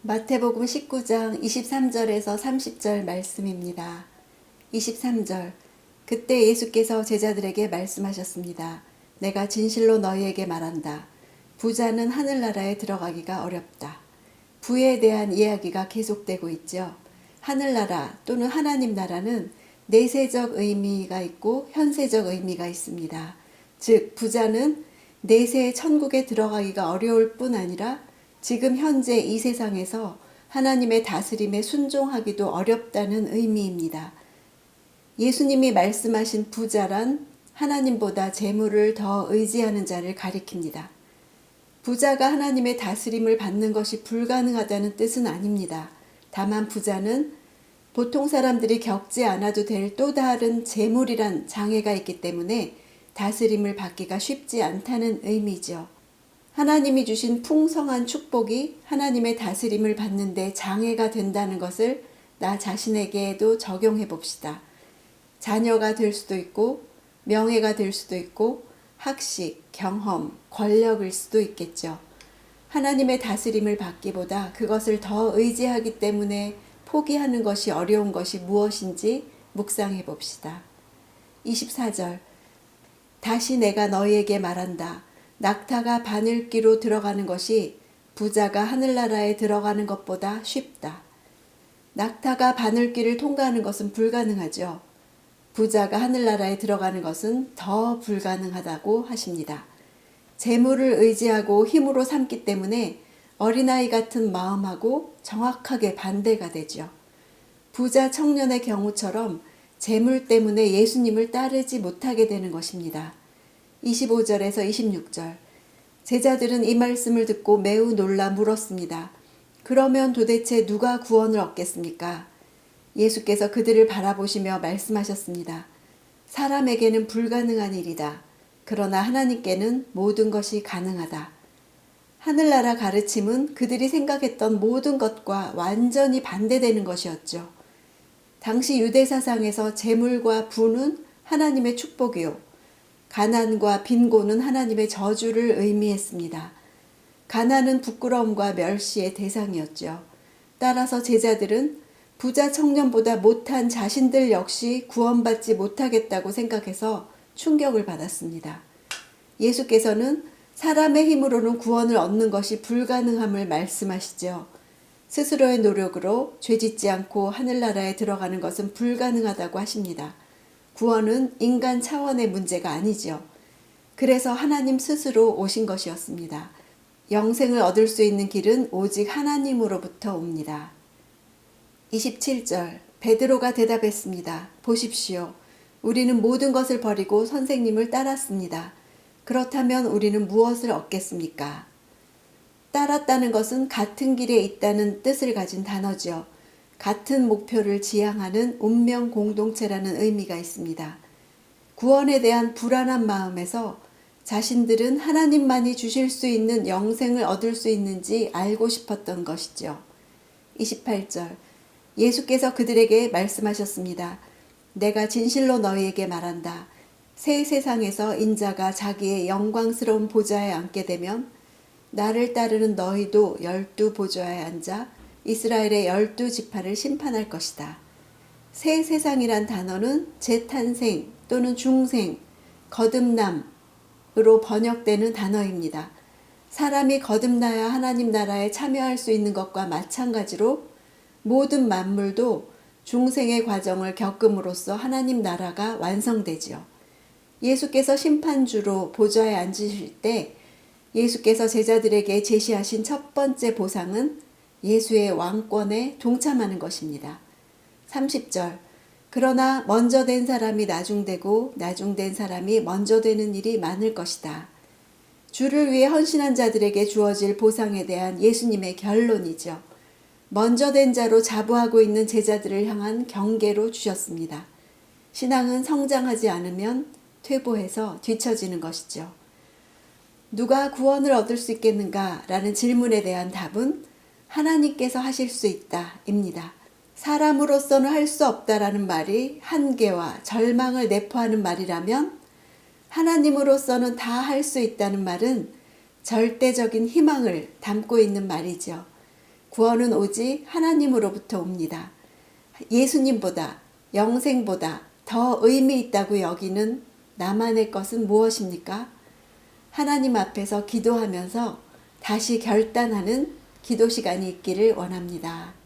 마태복음 19장 23절에서 30절 말씀입니다. 23절. 그때 예수께서 제자들에게 말씀하셨습니다. 내가 진실로 너희에게 말한다. 부자는 하늘나라에 들어가기가 어렵다. 부에 대한 이야기가 계속되고 있죠. 하늘나라 또는 하나님 나라는 내세적 의미가 있고 현세적 의미가 있습니다. 즉 부자는 내세 천국에 들어가기가 어려울 뿐 아니라 지금 현재 이 세상에서 하나님의 다스림에 순종하기도 어렵다는 의미입니다. 예수님이 말씀하신 부자란 하나님보다 재물을 더 의지하는 자를 가리킵니다. 부자가 하나님의 다스림을 받는 것이 불가능하다는 뜻은 아닙니다. 다만 부자는 보통 사람들이 겪지 않아도 될 또 다른 재물이란 장애가 있기 때문에 다스림을 받기가 쉽지 않다는 의미죠. 하나님이 주신 풍성한 축복이 하나님의 다스림을 받는데 장애가 된다는 것을 나 자신에게도 적용해 봅시다. 자녀가 될 수도 있고 명예가 될 수도 있고 학식, 경험, 권력일 수도 있겠죠. 하나님의 다스림을 받기보다 그것을 더 의지하기 때문에 포기하는 것이 어려운 것이 무엇인지 묵상해 봅시다. 24절. 다시 내가 너희에게 말한다. 낙타가 바늘귀로 들어가는 것이 부자가 하늘나라에 들어가는 것보다 쉽다. 낙타가 바늘귀를 통과하는 것은 불가능하죠. 부자가 하늘나라에 들어가는 것은 더 불가능하다고 하십니다. 재물을 의지하고 힘으로 삼기 때문에 어린아이 같은 마음하고 정확하게 반대가 되죠. 부자 청년의 경우처럼 재물 때문에 예수님을 따르지 못하게 되는 것입니다. 25절에서 26절. 제자들은 이 말씀을 듣고 매우 놀라 물었습니다. 그러면 도대체 누가 구원을 얻겠습니까? 예수께서 그들을 바라보시며 말씀하셨습니다. 사람에게는 불가능한 일이다. 그러나 하나님께는 모든 것이 가능하다. 하늘나라 가르침은 그들이 생각했던 모든 것과 완전히 반대되는 것이었죠. 당시 유대 사상에서 재물과 부는 하나님의 축복이요. 가난과 빈곤은 하나님의 저주를 의미했습니다. 가난은 부끄러움과 멸시의 대상이었죠. 따라서 제자들은 부자 청년보다 못한 자신들 역시 구원받지 못하겠다고 생각해서 충격을 받았습니다. 예수께서는 사람의 힘으로는 구원을 얻는 것이 불가능함을 말씀하시죠. 스스로의 노력으로 죄짓지 않고 하늘나라에 들어가는 것은 불가능하다고 하십니다. 구원은 인간 차원의 문제가 아니죠. 그래서 하나님 스스로 오신 것이었습니다. 영생을 얻을 수 있는 길은 오직 하나님으로부터 옵니다. 27절. 베드로가 대답했습니다. 보십시오. 우리는 모든 것을 버리고 선생님을 따랐습니다. 그렇다면 우리는 무엇을 얻겠습니까? 따랐다는 것은 같은 길에 있다는 뜻을 가진 단어죠. 같은 목표를 지향하는 운명 공동체라는 의미가 있습니다. 구원에 대한 불안한 마음에서 자신들은 하나님만이 주실 수 있는 영생을 얻을 수 있는지 알고 싶었던 것이죠. 28절. 예수께서 그들에게 말씀하셨습니다. 내가 진실로 너희에게 말한다. 새 세상에서 인자가 자기의 영광스러운 보좌에 앉게 되면 나를 따르는 너희도 12 보좌에 앉아 이스라엘의 12지파를 심판할 것이다. 새 세상이란 단어는 재탄생 또는 중생, 거듭남으로 번역되는 단어입니다. 사람이 거듭나야 하나님 나라에 참여할 수 있는 것과 마찬가지로 모든 만물도 중생의 과정을 겪음으로써 하나님 나라가 완성되지요. 예수께서 심판주로 보좌에 앉으실 때 예수께서 제자들에게 제시하신 첫 번째 보상은 예수의 왕권에 동참하는 것입니다. 30절. 그러나 먼저 된 사람이 나중되고 나중된 사람이 먼저 되는 일이 많을 것이다. 주를 위해 헌신한 자들에게 주어질 보상에 대한 예수님의 결론이죠. 먼저 된 자로 자부하고 있는 제자들을 향한 경계로 주셨습니다. 신앙은 성장하지 않으면 퇴보해서 뒤처지는 것이죠. 누가 구원을 얻을 수 있겠는가? 라는 질문에 대한 답은 하나님께서 하실 수 있다 입니다. 사람으로서는 할 수 없다라는 말이 한계와 절망을 내포하는 말이라면 하나님으로서는 다 할 수 있다는 말은 절대적인 희망을 담고 있는 말이죠. 구원은 오직 하나님으로부터 옵니다. 예수님보다, 영생보다 더 의미 있다고 여기는 나만의 것은 무엇입니까? 하나님 앞에서 기도하면서 다시 결단하는 기도 시간이 있기를 원합니다.